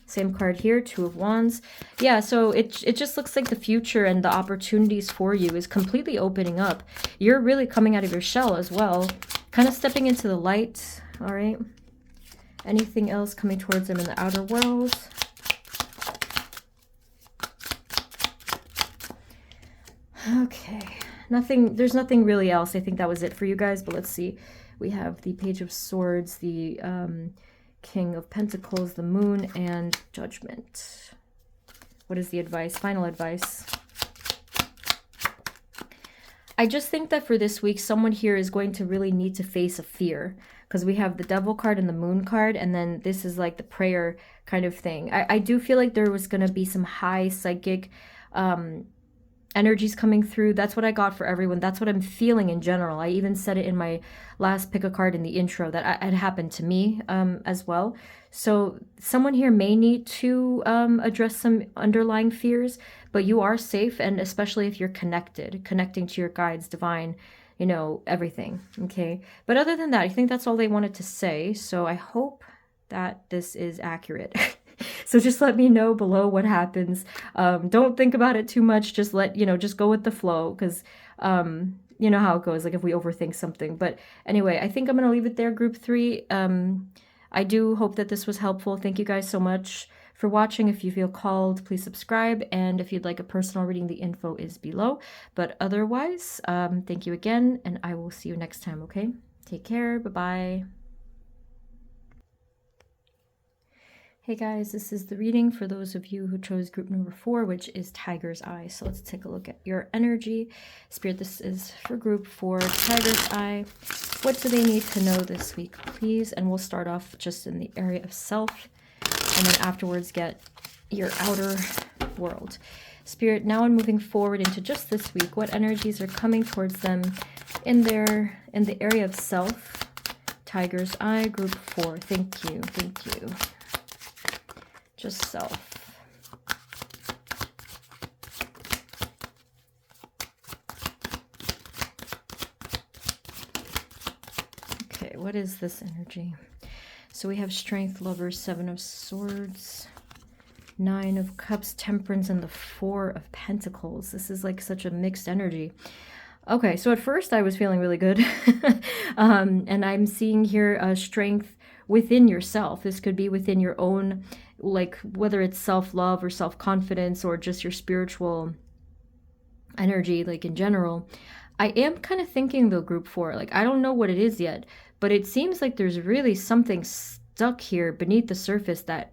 Same card here, Two of Wands. Yeah, so it just looks like the future and the opportunities for you is completely opening up. You're really coming out of your shell as well. Kind of stepping into the light, all right? Anything else coming towards them in the outer world? Okay, nothing, there's nothing really else. I think that was it for you guys, but let's see. We have the Page of Swords, the King of Pentacles, the Moon, and Judgment. What is the advice? Final advice. I just think that for this week, someone here is going to really need to face a fear, because we have the Devil card and the Moon card, and then this is like the prayer kind of thing. I do feel like there was going to be some high psychic energies coming through. That's what I got for everyone. That's what I'm feeling in general. I even said it in my last pick a card in the intro that had happened to me as well. So someone here may need to address some underlying fears, but you are safe, and especially if you're connecting to your guides, divine, you know, everything, okay? But other than that, I think that's all they wanted to say. So I hope that this is accurate. So just let me know below what happens. Don't think about it too much. Just just go with the flow, because you know how it goes, like if we overthink something. But anyway, I think I'm going to leave it there, Group 3. I do hope that this was helpful. Thank you guys so much for watching. If you feel called, please subscribe. And if you'd like a personal reading, the info is below. But otherwise, thank you again, and I will see you next time, okay? Take care. Bye-bye. Hey guys, this is the reading for those of you who chose group number 4, which is Tiger's Eye. So let's take a look at your energy. Spirit, this is for group 4, Tiger's Eye. What do they need to know this week, please? And we'll start off just in the area of self, and then afterwards get your outer world. Spirit, now I'm moving forward into just this week. What energies are coming towards them in the area of self? Tiger's Eye, group 4. Thank you, thank you. Just self. Okay, what is this energy? So we have Strength, Lovers, 7 of Swords, 9 of Cups, Temperance, and the 4 of Pentacles. This is like such a mixed energy. Okay, so at first I was feeling really good. And I'm seeing here strength within yourself. This could be within your own, like whether it's self-love or self-confidence or just your spiritual energy, like in general. I am kind of thinking though, group 4, like I don't know what it is yet, but it seems like there's really something stuck here beneath the surface that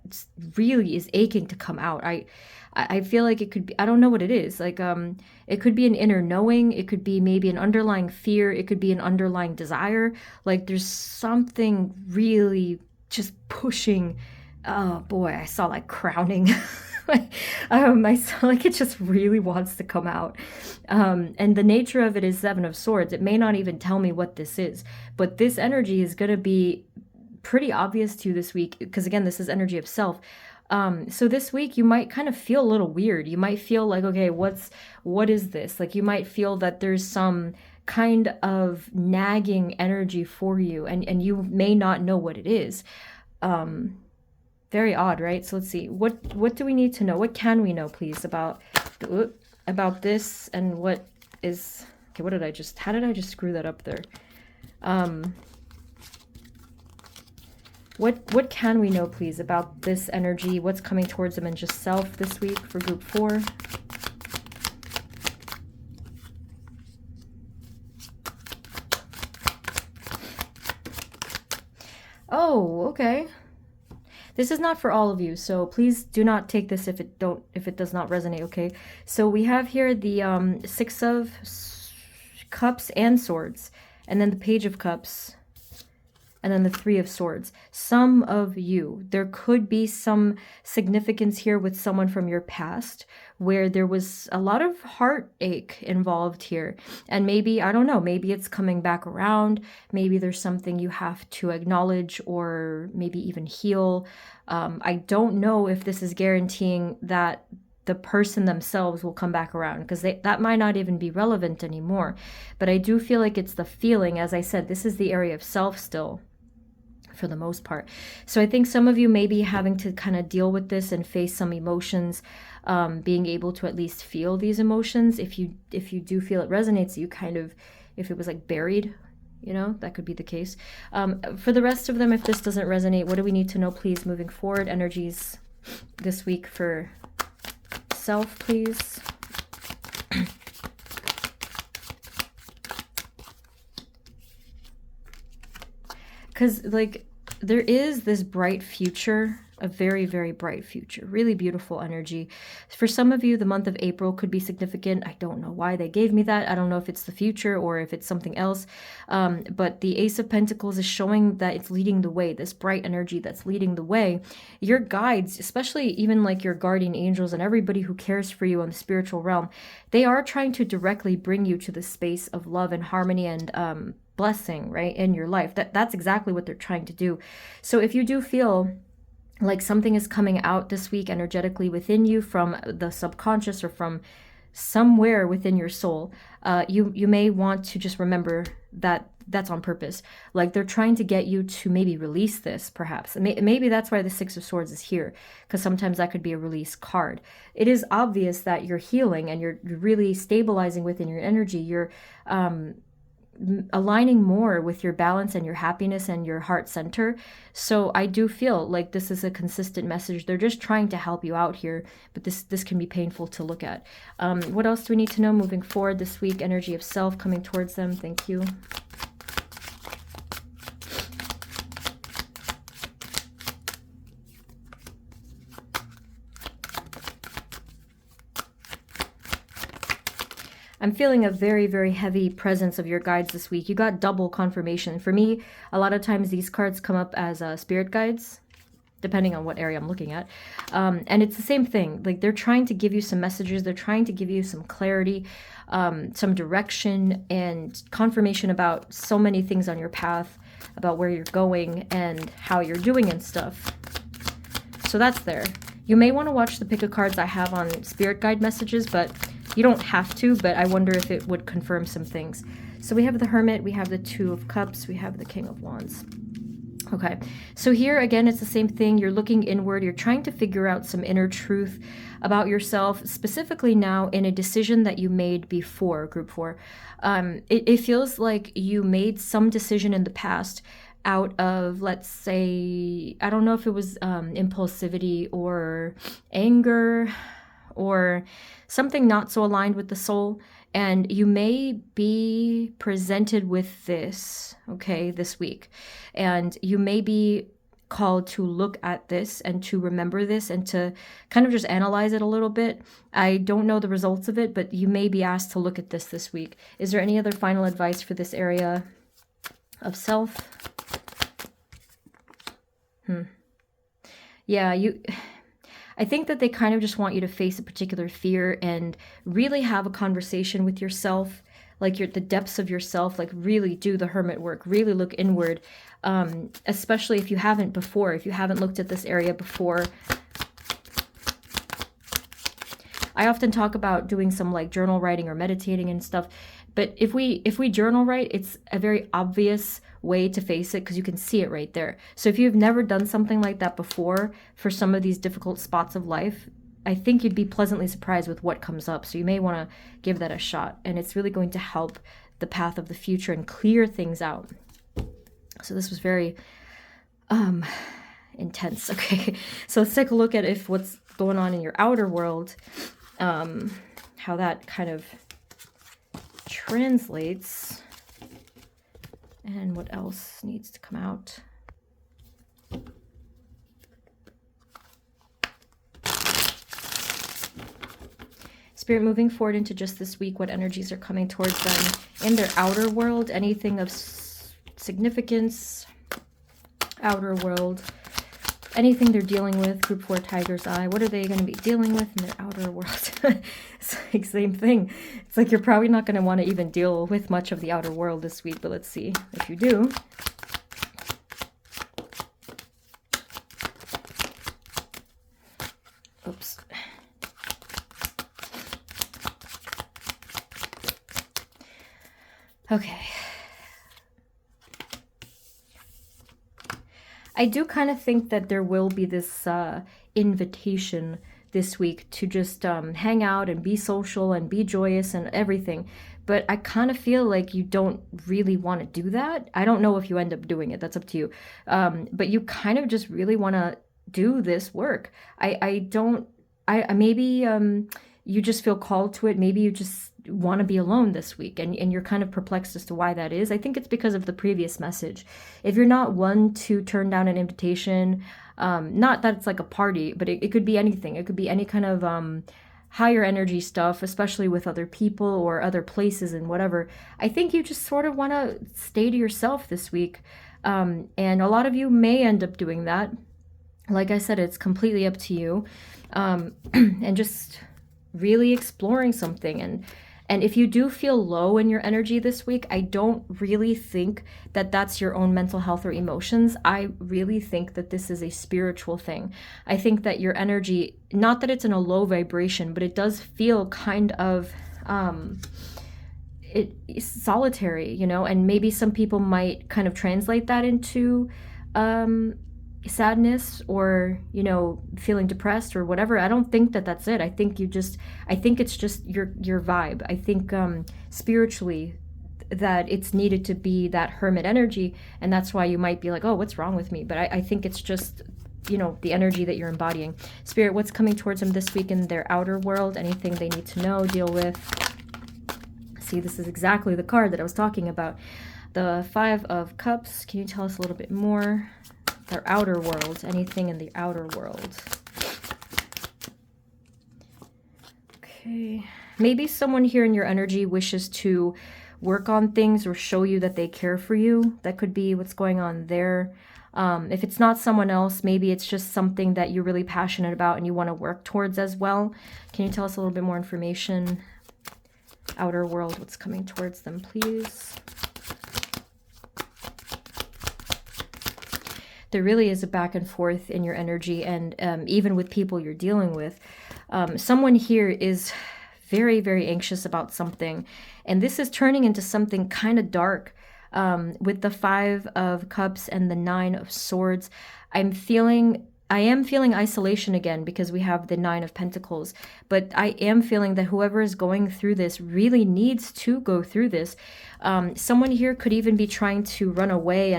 really is aching to come out. I feel like it could be, I don't know what it is. Like, it could be an inner knowing. It could be maybe an underlying fear. It could be an underlying desire. Like there's something really just pushing. Oh boy, I saw like crowning. I saw like it just really wants to come out. And the nature of it is 7 of Swords. It may not even tell me what this is, but this energy is going to be pretty obvious to you this week, because again, this is energy of self. So this week you might kind of feel a little weird. You might feel like, okay, what is this? Like you might feel that there's some kind of nagging energy for you, and you may not know what it is. Very odd, right? So let's see. What do we need to know? What can we know, please, about this, and what is, okay, how did I just screw that up there? What can we know, please, about this energy? What's coming towards them in just self this week for group 4? Oh, okay. This is not for all of you, so please do not take this if it does not resonate, okay? So we have here the 6 of Cups and Swords, and then the Page of Cups, and then the 3 of Swords. Some of you, there could be some significance here with someone from your past where there was a lot of heartache involved here. And maybe, I don't know, maybe it's coming back around. Maybe there's something you have to acknowledge or maybe even heal. I don't know if this is guaranteeing that the person themselves will come back around, because that might not even be relevant anymore. But I do feel like it's the feeling. As I said, this is the area of self still, for the most part. So I think some of you may be having to kind of deal with this and face some emotions, being able to at least feel these emotions. If you do feel it resonates, you kind of, if it was like buried, you know, that could be the case. For the rest of them, if this doesn't resonate, what do we need to know, please, moving forward? Energies this week for self, please. Because like there is this bright future, a very, very bright future, really beautiful energy. For some of you, the month of April could be significant. I don't know why they gave me that. I don't know if it's the future or if it's something else. But the Ace of Pentacles is showing that it's leading the way, this bright energy that's leading the way. Your guides, especially even like your guardian angels and everybody who cares for you on the spiritual realm, they are trying to directly bring you to the space of love and harmony and blessing, right, in your life. That's exactly what they're trying to do. So if you do feel like something is coming out this week energetically within you from the subconscious or from somewhere within your soul, you may want to just remember that that's on purpose. Like they're trying to get you to maybe release this, perhaps. Maybe that's why the 6 of Swords is here, because sometimes that could be a release card. It is obvious that you're healing and you're really stabilizing within your energy. You're aligning more with your balance and your happiness and your heart center. So I do feel like this is a consistent message. They're just trying to help you out here, but this can be painful to look at. What else do we need to know moving forward this week? Energy of self coming towards them. Thank you. I'm feeling a very, very heavy presence of your guides this week. You got double confirmation. For me, a lot of times these cards come up as spirit guides, depending on what area I'm looking at. And it's the same thing. Like, they're trying to give you some messages. They're trying to give you some clarity, some direction, and confirmation about so many things on your path, about where you're going and how you're doing and stuff. So that's there. You may want to watch the pick of cards I have on spirit guide messages, but you don't have to, but I wonder if it would confirm some things. So we have the Hermit, we have the Two of Cups, we have the King of Wands. Okay, so here again, it's the same thing. You're looking inward. You're trying to figure out some inner truth about yourself, specifically now in a decision that you made before, Group 4. It feels like you made some decision in the past out of, let's say, I don't know if it was impulsivity or anger or something not so aligned with the soul. And you may be presented with this, okay, this week. And you may be called to look at this and to remember this and to kind of just analyze it a little bit. I don't know the results of it, but you may be asked to look at this week. Is there any other final advice for this area of self? Yeah, I think that they kind of just want you to face a particular fear and really have a conversation with yourself, like you're at the depths of yourself, like really do the hermit work, really look inward, especially if you haven't before, if you haven't looked at this area before. I often talk about doing some like journal writing or meditating and stuff, but if we journal write, it's a very obvious way to face it because you can see it right there. So if you've never done something like that before for some of these difficult spots of life, I think you'd be pleasantly surprised with what comes up. So you may want to give that a shot, and it's really going to help the path of the future and clear things out. So this was very intense. Okay, so let's take a look at what's going on in your outer world, how that kind of translates. And what else needs to come out? Spirit, moving forward into just this week, what energies are coming towards them in their outer world? Anything of significance, outer world, anything they're dealing with, Group 4 Tiger's Eye, what are they going to be dealing with in their outer world? It's like same thing. It's like you're probably not going to want to even deal with much of the outer world this week, but let's see if you do. Oops. Okay. I do kind of think that there will be this invitation this week to just hang out and be social and be joyous and everything. But I kind of feel like you don't really want to do that. I don't know if you end up doing it. That's up to you. But you kind of just really want to do this work. Maybe you just feel called to it. Maybe you just want to be alone this week and you're kind of perplexed as to why that is. I think it's because of the previous message. If you're not one to turn down an invitation, not that it's like a party, but it could be anything. It could be any kind of higher energy stuff, especially with other people or other places and whatever. I think you just sort of want to stay to yourself this week. And a lot of you may end up doing that. Like I said, it's completely up to you. And just really exploring something. And if you do feel low in your energy this week, I don't really think that that's your own mental health or emotions. I really think that this is a spiritual thing. I think that your energy, not that it's in a low vibration, but it does feel kind of it's solitary, you know, and maybe some people might kind of translate that into sadness or, you know, feeling depressed or whatever. I don't think that that's it. I think it's just your vibe. I think spiritually that it's needed to be that hermit energy, and that's why you might be like, oh, what's wrong with me? But I think it's just, you know, the energy that you're embodying. Spirit, what's coming towards them this week in their outer world? Anything they need to know, deal with? See, this is exactly the card that I was talking about. The Five of Cups. Can you tell us a little bit more? Their outer world, anything in the outer world. Okay. maybe someone here in your energy wishes to work on things or show you that they care for you. That could be what's going on there. If it's not someone else, maybe it's just something that you're really passionate about and you want to work towards as well. Can you tell us a little bit more information? Outer world, what's coming towards them, please? There really is a back and forth in your energy, and even with people you're dealing with. Someone here is very, very anxious about something, and this is turning into something kind of dark. With the 5 of Cups and the 9 of Swords, I am feeling isolation again because we have the 9 of Pentacles. But I am feeling that whoever is going through this really needs to go through this. Someone here could even be trying to run away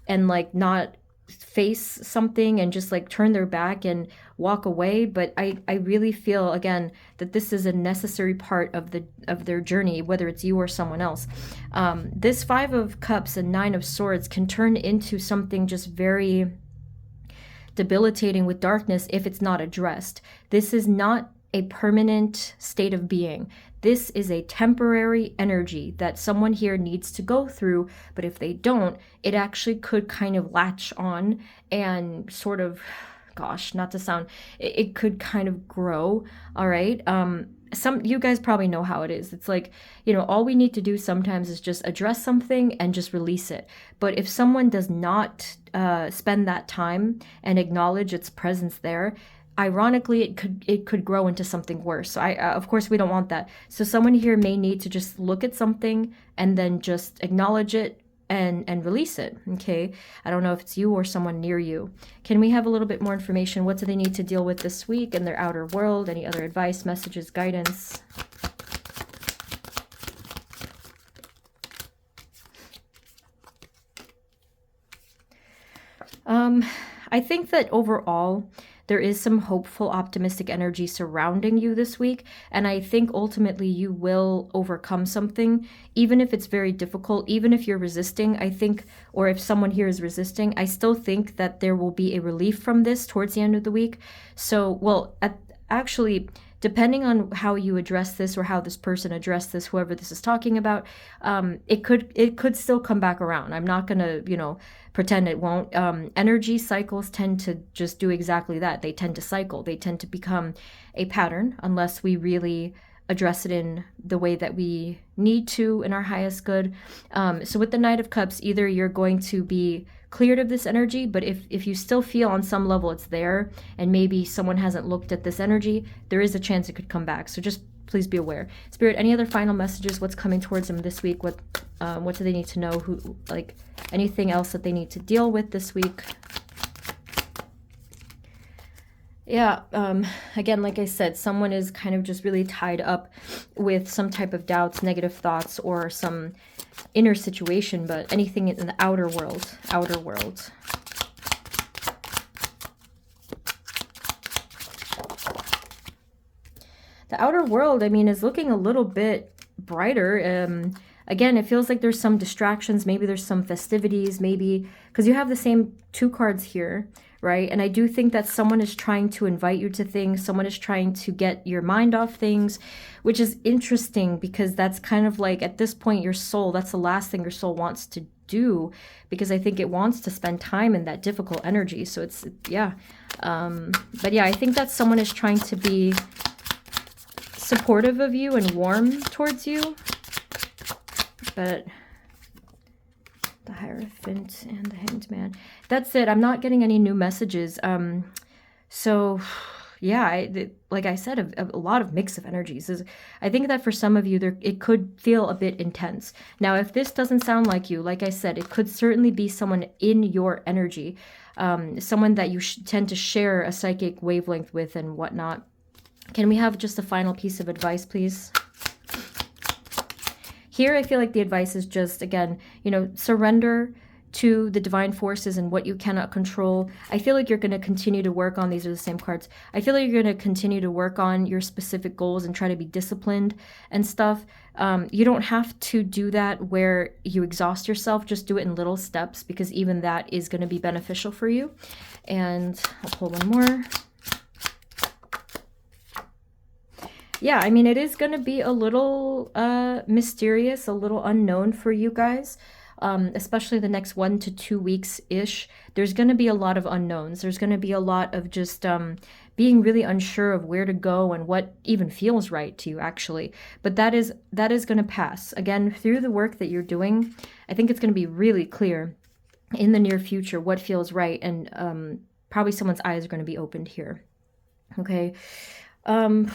and like not face something and just like turn their back and walk away. But I really feel again that this is a necessary part of their journey, whether it's you or someone else. This 5 of Cups and 9 of Swords can turn into something just very debilitating with darkness if it's not addressed. This is not a permanent state of being. This is a temporary energy that someone here needs to go through, but if they don't, it actually could kind of latch on and sort of, gosh, not to sound, it could kind of grow, all right? You guys probably know how it is. It's like, you know, all we need to do sometimes is just address something and just release it. But if someone does not spend that time and acknowledge its presence there, ironically, it could grow into something worse. So of course, we don't want that. So someone here may need to just look at something and then just acknowledge it and release it, okay? I don't know if it's you or someone near you. Can we have a little bit more information? What do they need to deal with this week in their outer world? Any other advice, messages, guidance? I think that overall, there is some hopeful, optimistic energy surrounding you this week. And I think ultimately you will overcome something, even if it's very difficult, even if you're resisting, I think, or if someone here is resisting, I still think that there will be a relief from this towards the end of the week. So, well, actually, depending on how you address this or how this person addressed this, whoever this is talking about, it could still come back around. I'm not going to, pretend it won't. Energy cycles tend to just do exactly that. They tend to cycle. They tend to become a pattern unless we really address it in the way that we need to in our highest good. So with the Knight of Cups, either you're going to be cleared of this energy, but if you still feel on some level it's there and maybe someone hasn't looked at this energy, there is a chance it could come back. So just please be aware. Spirit, any other final messages? What's coming towards them this week? What do they need to know? Anything else that they need to deal with this week? Yeah, again, like I said, someone is kind of just really tied up with some type of doubts, negative thoughts, or some inner situation, but anything in the outer world, The outer world, I mean, is looking a little bit brighter. Again, it feels like there's some distractions. Maybe there's some festivities, maybe, because you have the same 2 cards here, right? And I do think that someone is trying to invite you to things. Someone is trying to get your mind off things, which is interesting because that's kind of like, at this point, your soul, that's the last thing your soul wants to do, because I think it wants to spend time in that difficult energy. So it's, yeah. But yeah, I think that someone is trying to be supportive of you and warm towards you. But the Hierophant and the Hanged Man. That's it. I'm not getting any new messages. So, yeah, like I said, a lot of mix of energies. I think that for some of you, it could feel a bit intense. Now, if this doesn't sound like you, like I said, it could certainly be someone in your energy, someone that you tend to share a psychic wavelength with and whatnot. Can we have just a final piece of advice, please? Here, I feel like the advice is just, again, surrender to the divine forces and what you cannot control. I feel like you're going to continue to work on, these are the same cards, I feel like you're going to continue to work on your specific goals and try to be disciplined and stuff. You don't have to do that where you exhaust yourself. Just do it in little steps, because even that is going to be beneficial for you. And I'll pull one more. yeah, I mean, it is going to be a little mysterious, a little unknown for you guys, especially the next 1 to 2 weeks ish. There's going to be a lot of unknowns. There's going to be a lot of just being really unsure of where to go and what even feels right to you, actually. But that is going to pass. Again, through the work that you're doing, I think it's going to be really clear in the near future what feels right, and probably someone's eyes are going to be opened here. Okay. Um,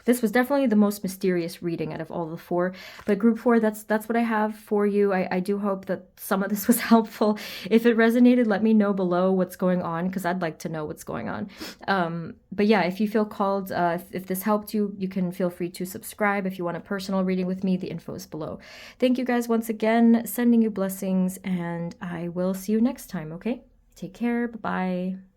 this was definitely the most mysterious reading out of all the four. But group four, that's what I have for you. I do hope that some of this was helpful. If it resonated, let me know below what's going on, because I'd like to know what's going on. But yeah, if you feel called, if this helped you, you can feel free to subscribe. If you want a personal reading with me, the info is below. Thank you guys once again, sending you blessings, and I will see you next time, okay? Take care, bye-bye.